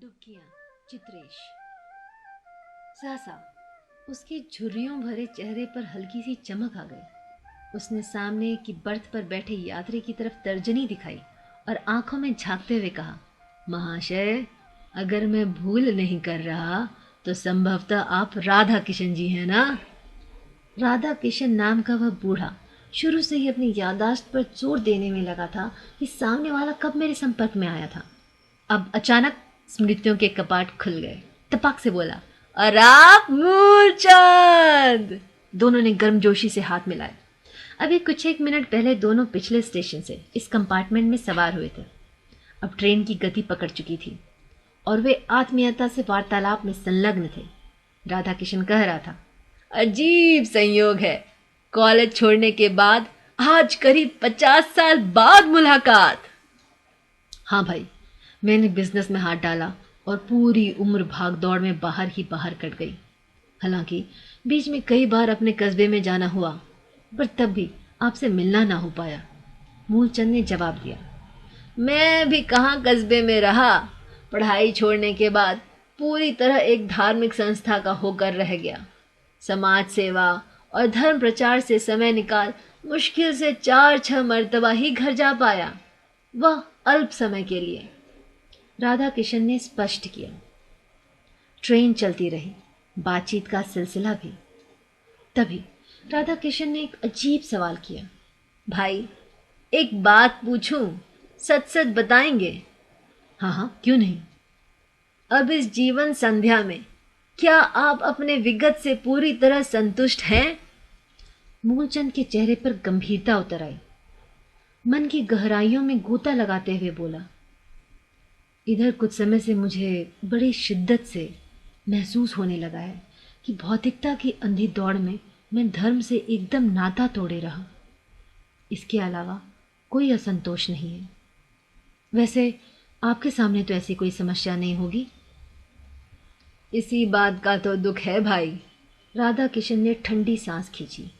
डुबकियां। चित्रेश। सहसा उसके झुर्रियों भरे चेहरे पर हल्की सी चमक आ गई। उसने सामने की बर्थ पर बैठे यात्री की तरफ तर्जनी दिखाई और आंखों में झांकते हुए कहा, महाशय, अगर मैं भूल नहीं कर रहा तो संभवतः आप राधा किशन जी हैं ना? राधा किशन नाम का वह बूढ़ा शुरू से ही अपनी याददाश्त पर जोर देने में लगा था कि सामने वाला कब मेरे संपर्क में आया था। अब अचानक स्मृतियों के कपाट खुल गए। तपाक से बोला, और आप मूलचंद! दोनों ने गर्मजोशी से हाथ मिलाए। अभी कुछ एक मिनट पहले दोनों पिछले स्टेशन से इस कंपार्टमेंट में सवार हुए थे। अब ट्रेन की गति पकड़ चुकी थी और वे आत्मीयता से वार्तालाप में संलग्न थे। राधा किशन कह रहा था, अजीब संयोग है, कॉलेज छोड़ने के बाद आज करीब 50 साल बाद मुलाकात। हाँ भाई, मैंने बिजनेस में हाथ डाला और पूरी उम्र भाग दौड़ में बाहर ही बाहर कट गई। हालांकि बीच में कई बार अपने कस्बे में जाना हुआ, पर तब भी आपसे मिलना ना हो पाया। मूलचंद ने जवाब दिया, मैं भी कहाँ कस्बे में रहा। पढ़ाई छोड़ने के बाद पूरी तरह एक धार्मिक संस्था का होकर रह गया। समाज सेवा और धर्म प्रचार से समय निकाल मुश्किल से 4-6 मर्तबा ही घर जा पाया, वह अल्प समय के लिए। राधा किशन ने स्पष्ट किया। ट्रेन चलती रही, बातचीत का सिलसिला भी। तभी राधा किशन ने एक अजीब सवाल किया, भाई, एक बात पूछूं, सच सच बताएंगे? हाँ हाँ, क्यों नहीं। अब इस जीवन संध्या में क्या आप अपने विगत से पूरी तरह संतुष्ट हैं? मूलचंद के चेहरे पर गंभीरता उतर आई। मन की गहराइयों में गोता लगाते हुए बोला, इधर कुछ समय से मुझे बड़ी शिद्दत से महसूस होने लगा है कि भौतिकता की अंधी दौड़ में मैं धर्म से एकदम नाता तोड़े रहा। इसके अलावा कोई असंतोष नहीं है। वैसे आपके सामने तो ऐसी कोई समस्या नहीं होगी? इसी बात का तो दुख है भाई। राधा किशन ने ठंडी सांस खींची।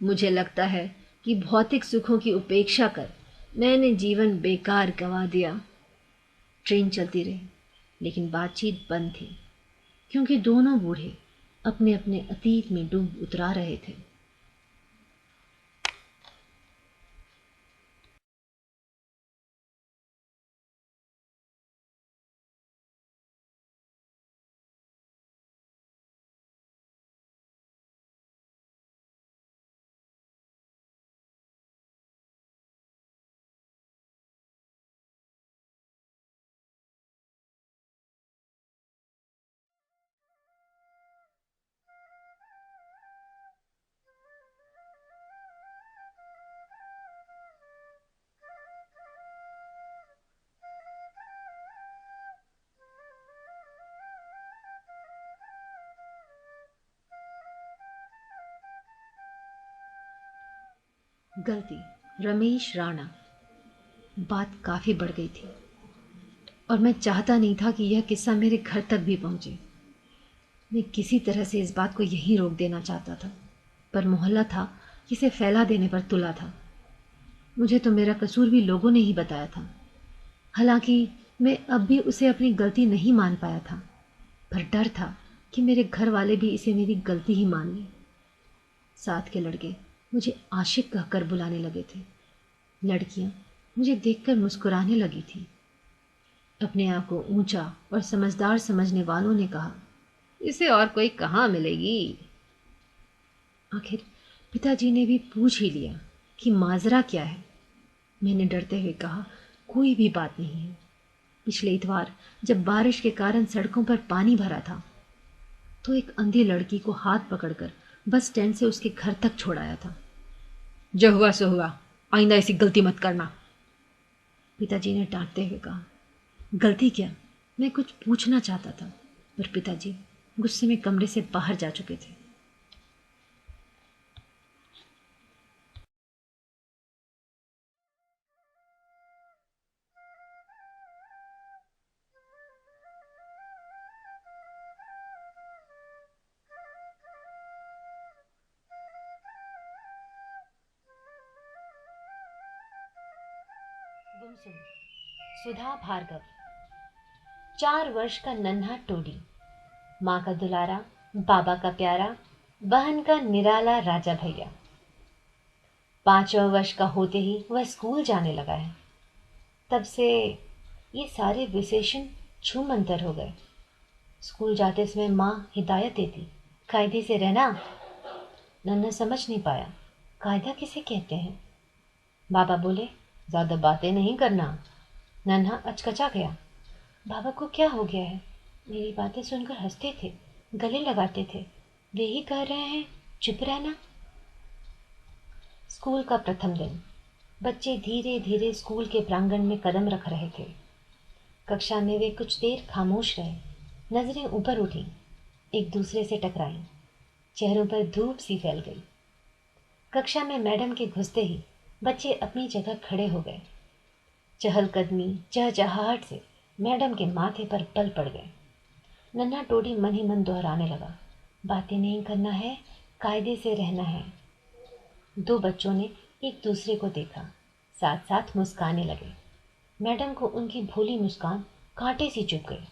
मुझे लगता है कि भौतिक सुखों की उपेक्षा कर मैंने जीवन बेकार गंवा दिया। ट्रेन चलती रही, लेकिन बातचीत बंद थी, क्योंकि दोनों बूढ़े अपने अपने अतीत में डूब उतरा रहे थे। गलती, रमेश राणा। बात काफी बढ़ गई थी और मैं चाहता नहीं था कि यह किस्सा मेरे घर तक भी पहुंचे। मैं किसी तरह से इस बात को यहीं रोक देना चाहता था, पर मोहल्ला था जिसे फैला देने पर तुला था। मुझे तो मेरा कसूर भी लोगों ने ही बताया था। हालांकि मैं अब भी उसे अपनी गलती नहीं मान पाया था, पर डर था कि मेरे घर वाले भी इसे मेरी गलती ही मान लें। साथ के लड़के मुझे आशिक कहकर बुलाने लगे थे। लड़कियां मुझे देखकर मुस्कुराने लगी थी। अपने आप को ऊंचा और समझदार समझने वालों ने कहा, इसे और कोई कहाँ मिलेगी। आखिर पिताजी ने भी पूछ ही लिया कि माजरा क्या है। मैंने डरते हुए कहा, कोई भी बात नहीं है। पिछले इतवार जब बारिश के कारण सड़कों पर पानी भरा था, तो एक अंधी लड़की को हाथ पकड़कर बस स्टैंड से उसके घर तक छोड़ाया था। जो हुआ सो हुआ, आइंदा ऐसी गलती मत करना, पिताजी ने डांटते हुए कहा। गलती क्या? मैं कुछ पूछना चाहता था, पर पिताजी गुस्से में कमरे से बाहर जा चुके थे। गुमसुम, सुधा भार्गव। 4 वर्ष का नन्हा टोडी, माँ का दुलारा, बाबा का प्यारा, बहन का निराला राजा भैया। 5वां वर्ष का होते ही वह स्कूल जाने लगा है। तब से ये सारे विशेषण छूमंतर हो गए। स्कूल जाते समय माँ हिदायत देती, कायदे से रहना। नन्हा समझ नहीं पाया, कायदा किसे कहते हैं। बाबा बोले, ज़्यादा बातें नहीं करना। नन्हा अचकचा गया, बाबा को क्या हो गया है? मेरी बातें सुनकर हंसते थे, गले लगाते थे। वे ही कह रहे हैं चुप रहना। स्कूल का प्रथम दिन। बच्चे धीरे धीरे स्कूल के प्रांगण में कदम रख रहे थे। कक्षा में वे कुछ देर खामोश रहे। नजरें ऊपर उठी, एक दूसरे से टकराई। चेहरों पर धूप सी फैल गई। कक्षा में मैडम के घुसते ही बच्चे अपनी जगह खड़े हो गए। चहलकदमी चहचहाहट से मैडम के माथे पर बल पड़ गए। नन्हा टोडी मन ही मन दोहराने लगा, बातें नहीं करना है, कायदे से रहना है। 2 बच्चों ने एक दूसरे को देखा, साथ साथ मुस्काने लगे। मैडम को उनकी भोली मुस्कान कांटे सी चुभ गई।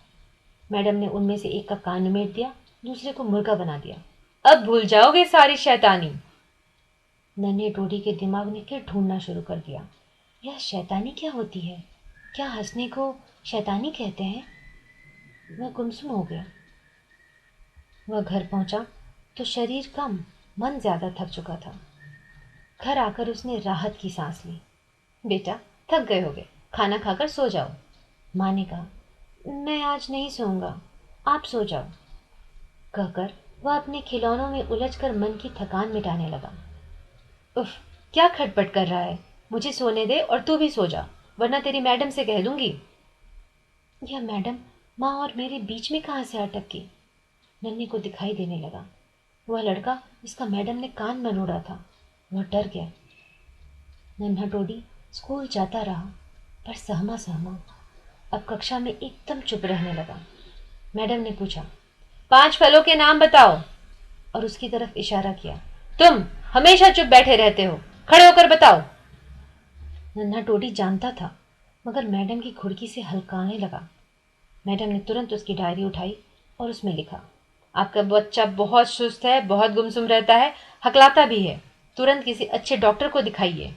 मैडम ने उनमें से एक का कान उमेट दिया, दूसरे को मुर्गा बना दिया। अब भूल जाओगे सारी शैतानी। नन्हे टोडी के दिमाग ने फिर ढूंढना शुरू कर दिया, यह शैतानी क्या होती है? क्या हंसने को शैतानी कहते हैं? वह गुमसुम हो गया। वह घर पहुंचा तो शरीर कम, मन ज्यादा थक चुका था। घर आकर उसने राहत की सांस ली। बेटा, थक गए होगे, खाना खाकर सो जाओ। माँ ने कहा, मैं आज नहीं सोऊंगा, आप सो जाओ। कहकर वह अपने खिलौनों में उलझकर मन की थकान मिटाने लगा। उफ, क्या खटपट कर रहा है? मुझे सोने दे और तू भी सो जा, वरना तेरी मैडम से कह दूंगी। यह मैडम माँ और मेरे बीच में कहाँ से अटक गई? नन्हे को दिखाई देने लगा, वह लड़का जिसका मैडम ने कान मरोड़ा था। वह डर गया। नन्हा टोडी स्कूल जाता रहा, पर सहमा सहमा। अब कक्षा में एकदम चुप रहने लगा। मैडम ने पूछा, 5 फलों के नाम बताओ, और उसकी तरफ इशारा किया। तुम हमेशा चुप बैठे रहते हो, खड़े होकर बताओ। नन्हा टोडी जानता था, मगर मैडम की घुड़की से हल्काने लगा। मैडम ने तुरंत उसकी डायरी उठाई और उसमें लिखा, आपका बच्चा बहुत सुस्त है, बहुत गुमसुम रहता है, हकलाता भी है। तुरंत किसी अच्छे डॉक्टर को दिखाइए।